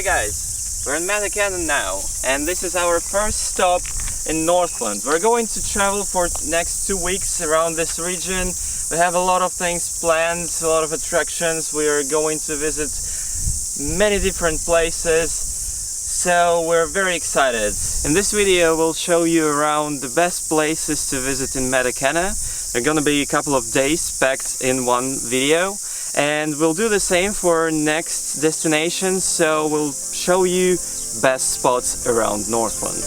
Hi guys, we're in Matakana now, and this is our first stop in Northland. We're going to travel for next 2 weeks around this region. We have a lot of things planned, a lot of attractions. We are going to visit many different places, so we're very excited. In this video we'll show you around the best places to visit in Matakana. There are gonna be a couple of days packed in one video, and we'll do the same for next destinations, so we'll show you best spots around Northland.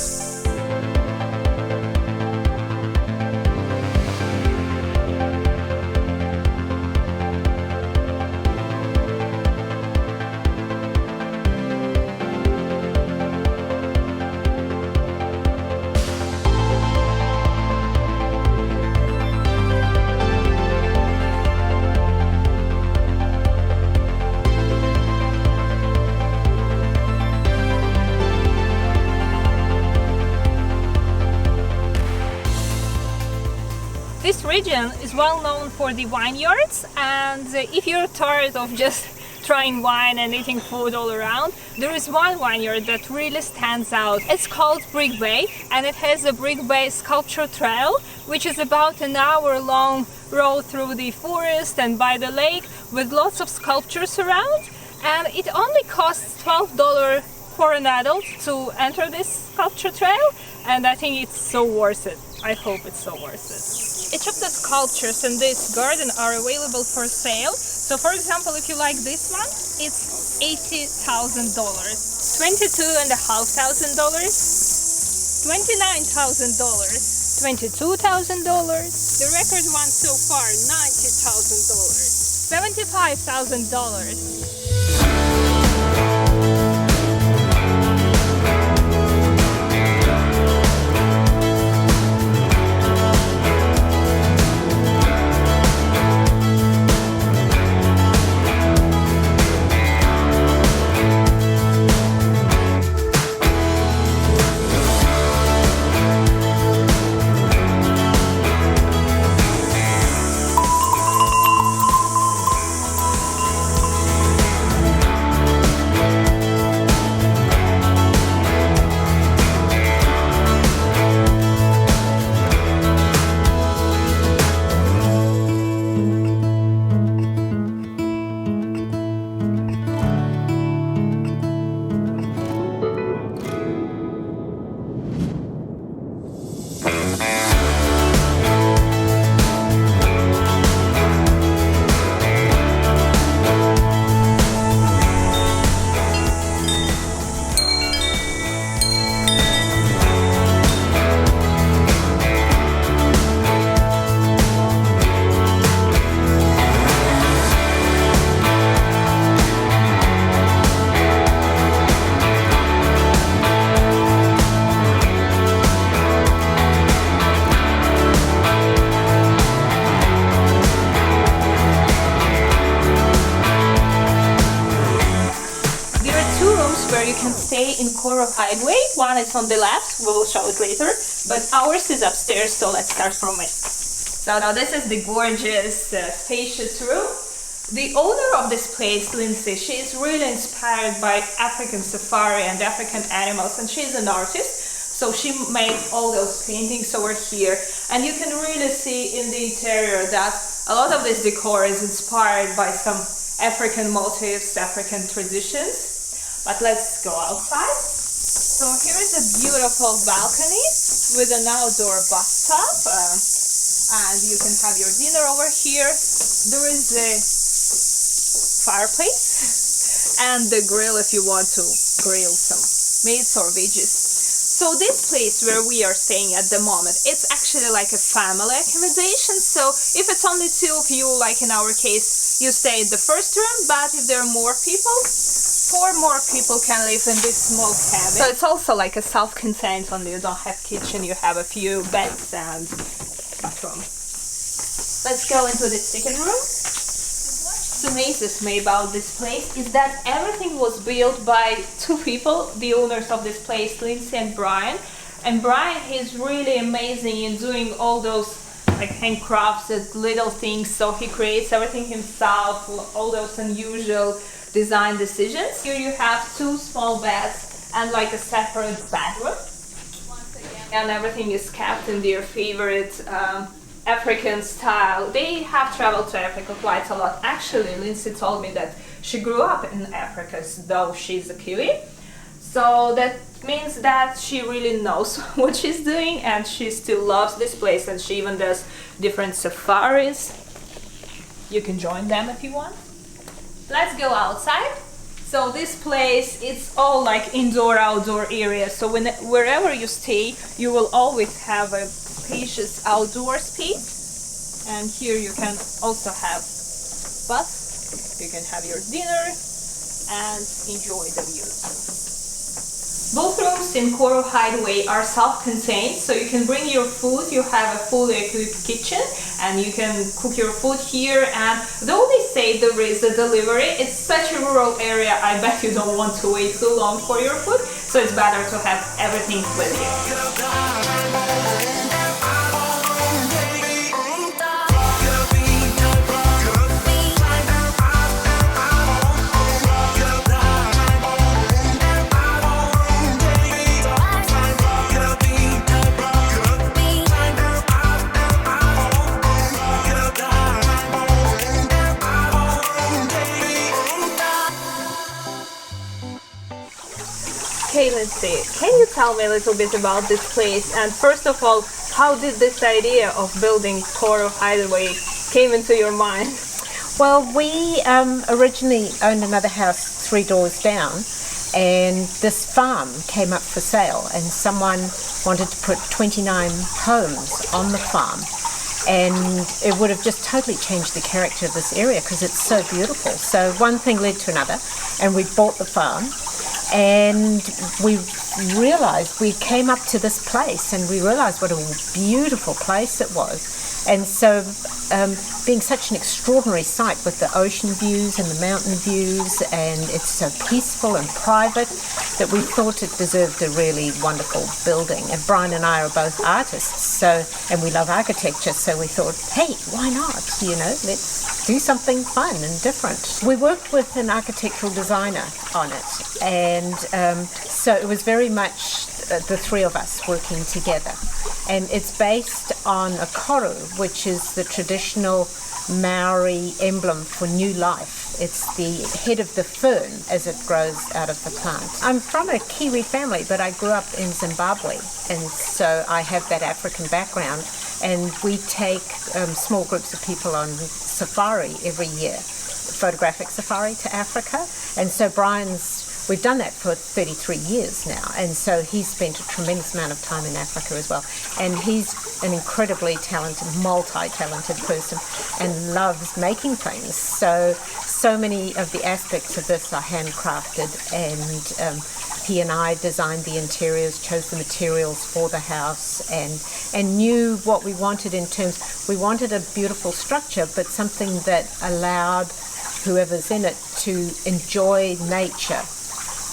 This region is well known for the vineyards, and if you're tired of just trying wine and eating food all around, there is one vineyard that really stands out. It's called Brick Bay, and it has a Brick Bay sculpture trail, which is about an hour-long road through the forest and by the lake with lots of sculptures around, and it only costs $12 for an adult to enter this sculpture trail, and I think it's so worth it. I hope it's so worth it. Each of the sculptures in this garden are available for sale. So for example, if you like this one, it's $80,000, $22,500, $29,000, $22,000. The record one so far, $90,000, $75,000. Where you can stay in Koru Hideaway. One is on the left, we will show it later, but ours is upstairs, so let's start from it. So now this is the gorgeous, spacious room. The owner of this place, Lindsay, she is really inspired by African safari and African animals, and she's an artist, so she made all those paintings over here, and you can really see in the interior that a lot of this decor is inspired by some African motifs, African traditions. But let's go outside. So here is a beautiful balcony with an outdoor bathtub, and you can have your dinner over here. There is a fireplace and the grill if you want to grill some meats or veggies. So this place where we are staying at the moment, it's actually like a family accommodation. So if it's only two of you, like in our case, you stay in the first room, but if there are more people, 4 more people can live in this small cabin. So it's also like a self-contained one. You don't have kitchen, you have a few beds and bathroom. Let's go into the second room. What amazes me about this place is that everything was built by 2 people, the owners of this place, Lindsay and Brian. And Brian is really amazing in doing all those like handcrafted little things, so he creates everything himself, all those unusual design decisions. Here you have 2 small beds and like a separate bedroom. Once again, and everything is kept in their favorite African style. They have traveled to Africa quite a lot. Actually, Lindsay told me that she grew up in Africa, though she's a Kiwi. So that means that she really knows what she's doing, and she still loves this place, and she even does different safaris. You can join them if you want. Let's go outside. So this place, it's all like indoor-outdoor area. So wherever you stay, you will always have a spacious outdoor space. And here you can also have bus. You can have your dinner and enjoy the views. Both rooms in Koru Hideaway are self-contained, so you can bring your food. You have a fully equipped kitchen and you can cook your food here. And though they say there is a delivery, it's such a rural area, I bet you don't want to wait too long for your food, so it's better to have everything with you. Okay, Lindsay, can you tell me a little bit about this place? And first of all, how did this idea of building Koru Hideaway came into your mind? Well, we originally owned another house 3 doors down, and this farm came up for sale, and someone wanted to put 29 homes on the farm. And it would have just totally changed the character of this area because it's so beautiful. So one thing led to another, and we bought the farm. And we realized, we came up to this place and we realized what a beautiful place it was. And so being such an extraordinary site with the ocean views and the mountain views, and it's so peaceful and private, that we thought it deserved a really wonderful building. And Brian and I are both artists, and we love architecture, so we thought, hey, why not? Let's do something fun and different. We worked with an architectural designer on it, and so it was very much the 3 of us working together. And it's based on a koru, which is the traditional Maori emblem for new life. It's the head of the fern as it grows out of the plant. I'm from a Kiwi family, but I grew up in Zimbabwe, and so I have that African background. And we take small groups of people on safari every year, photographic safari to Africa. And so we've done that for 33 years now, and so he's spent a tremendous amount of time in Africa as well. And he's an incredibly talented, multi-talented person and loves making things. So many of the aspects of this are handcrafted, and he and I designed the interiors, chose the materials for the house, and knew what we wanted in terms. We wanted a beautiful structure, but something that allowed whoever's in it to enjoy nature.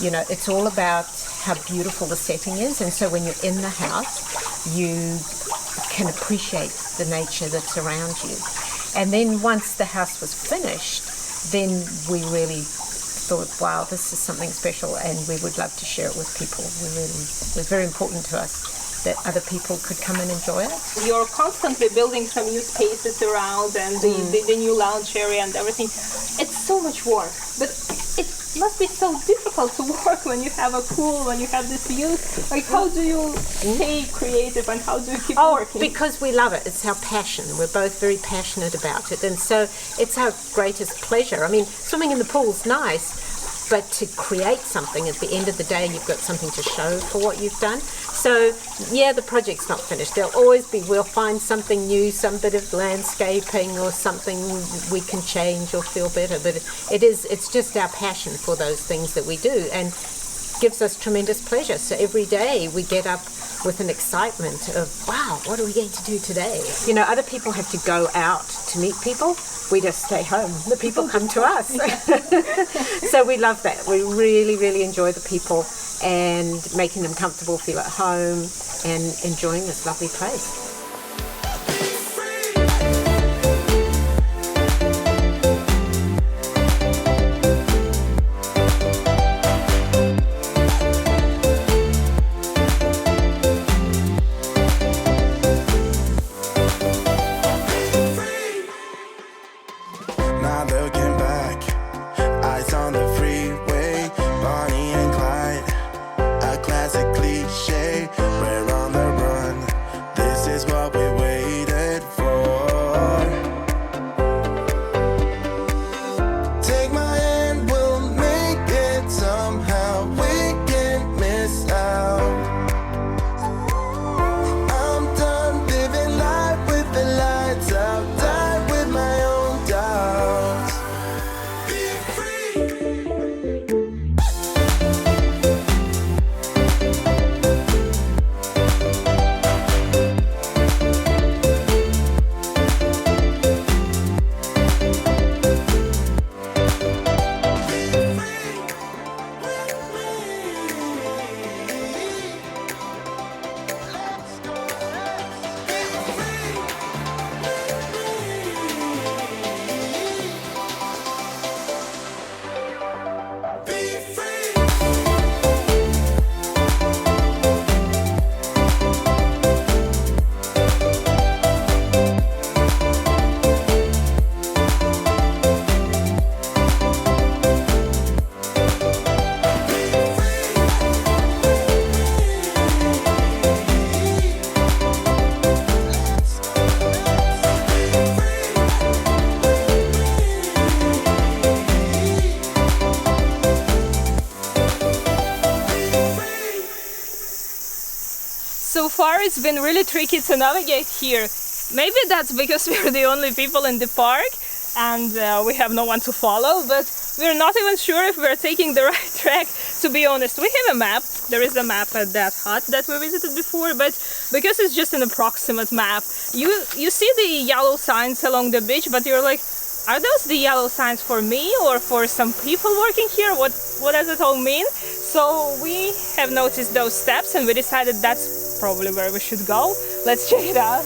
It's all about how beautiful the setting is, and so when you're in the house, you can appreciate the nature that's around you. And then once the house was finished, then we really thought, wow, this is something special, and we would love to share it with people. It was very important to us that other people could come and enjoy it. You're constantly building some new spaces around, and the new lounge area and everything. It's so much work, but it must be so difficult to work when you have a pool, when you have this view. Like, how do you stay creative, and how do you keep working? Because we love it. It's our passion. We're both very passionate about it, and so it's our greatest pleasure. I mean, swimming in the pool's nice, but to create something at the end of the day, you've got something to show for what you've done. So yeah, the project's not finished. There'll always be, we'll find something new, some bit of landscaping or something we can change or feel better, but it's just our passion for those things that we do, and gives us tremendous pleasure. So every day we get up with an excitement of, wow, what are we going to do today? Other people have to go out to meet people. We just stay home. The people come to us. So we love that. We really, really enjoy the people and making them comfortable, feel at home, and enjoying this lovely place. far it's been really tricky to navigate here. Maybe that's because we're the only people in the park and we have no one to follow, but we're not even sure if we're taking the right track, to be honest. We have a map, there is a map at that hut that we visited before, but because it's just an approximate map, you see the yellow signs along the beach, but you're like, are those the yellow signs for me or for some people working here? What does it all mean? So we have noticed those steps and we decided that's probably where we should go. Let's check it out.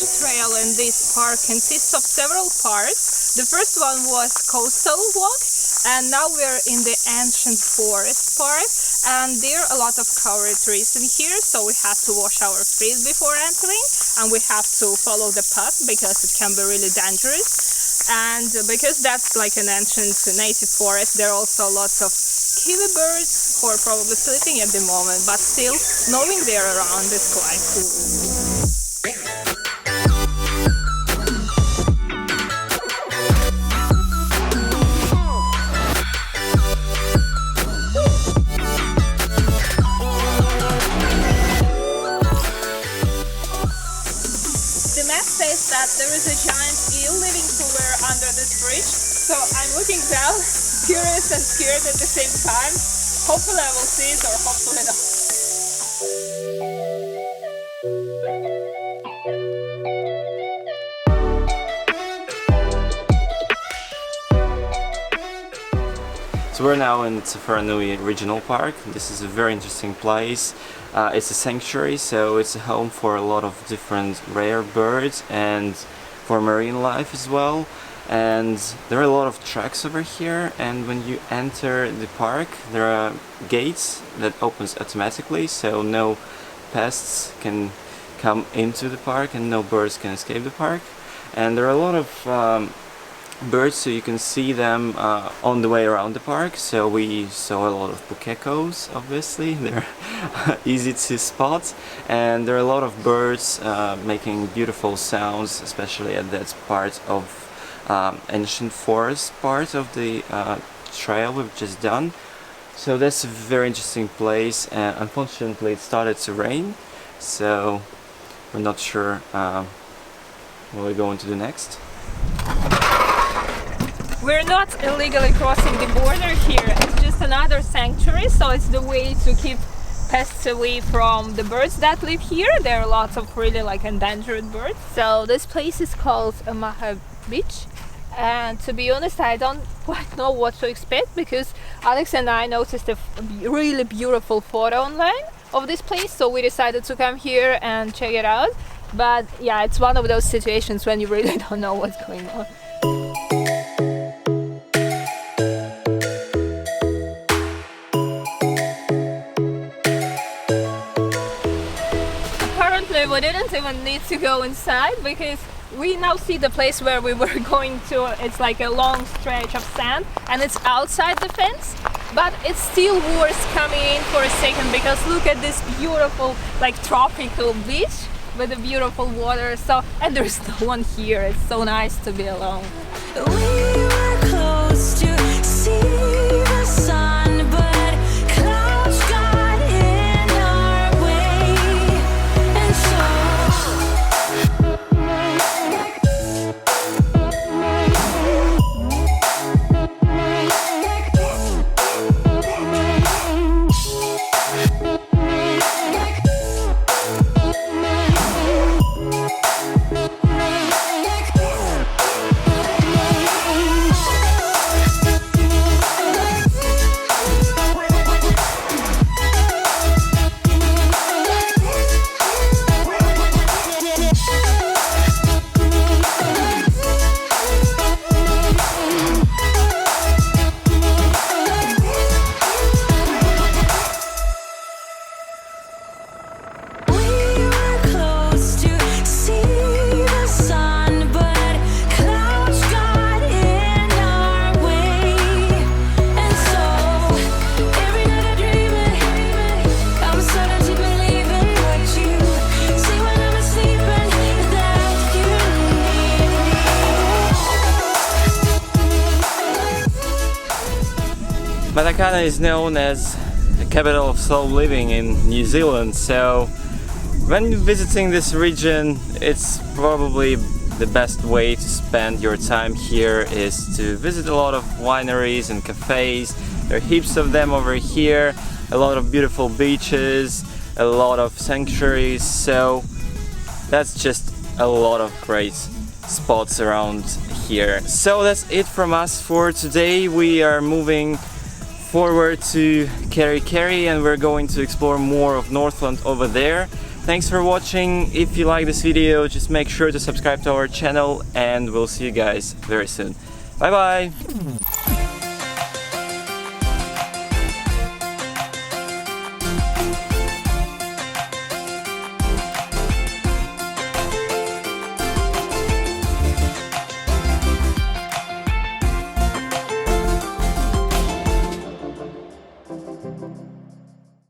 Trail in this park consists of several parts. The first one was Coastal Walk, and now we're in the Ancient Forest Park, and there are a lot of kauri trees in here, so we have to wash our feet before entering, and we have to follow the path because it can be really dangerous. And because that's like an ancient native forest, there are also lots of kiwi birds who are probably sleeping at the moment, but still knowing they're around is quite cool. That there is a giant eel living somewhere under this bridge, so I'm looking down, curious and scared at the same time. Hopefully I will see it, or hopefully not. So we're now in TAWHARANUI Regional Park. This is a very interesting place. It's a sanctuary, so it's a home for a lot of different rare birds and for marine life as well. And there are a lot of tracks over here, and when you enter the park there are gates that opens automatically, so no pests can come into the park and no birds can escape the park. And there are a lot of birds, so you can see them on the way around the park. So we saw a lot of geckos, obviously, they're easy to spot, and there are a lot of birds making beautiful sounds, especially at that part of ancient forest part of the trail we've just done. So that's a very interesting place, and unfortunately it started to rain, so we're not sure what we're going to do next. We're not illegally crossing the border here, it's just another sanctuary, so it's the way to keep pests away from the birds that live here. There are lots of really like endangered birds. So this place is called OMAHA Beach, and to be honest I don't quite know what to expect, because Alex and I noticed a really beautiful photo online of this place, so we decided to come here and check it out. But yeah, it's one of those situations when you really don't know what's going on. We didn't even need to go inside because we now see the place where we were going to. It's like a long stretch of sand and it's outside the fence, but it's still worth coming in for a second because look at this beautiful like tropical beach with the beautiful water. So, and there's no one here. It's so nice to be alone. We were close to see the sun, but clouds got in our way, and Matakana is known as the capital of slow living in New Zealand, so when visiting this region, it's probably the best way to spend your time here is to visit a lot of wineries and cafes. There are heaps of them over here, a lot of beautiful beaches, a lot of sanctuaries, so that's just a lot of great spots around here. So that's it from us for today. We are moving forward to Keri and we're going to explore more of Northland over there. Thanks for watching. If you like this video, just make sure to subscribe to our channel and we'll see you guys very soon. Bye bye!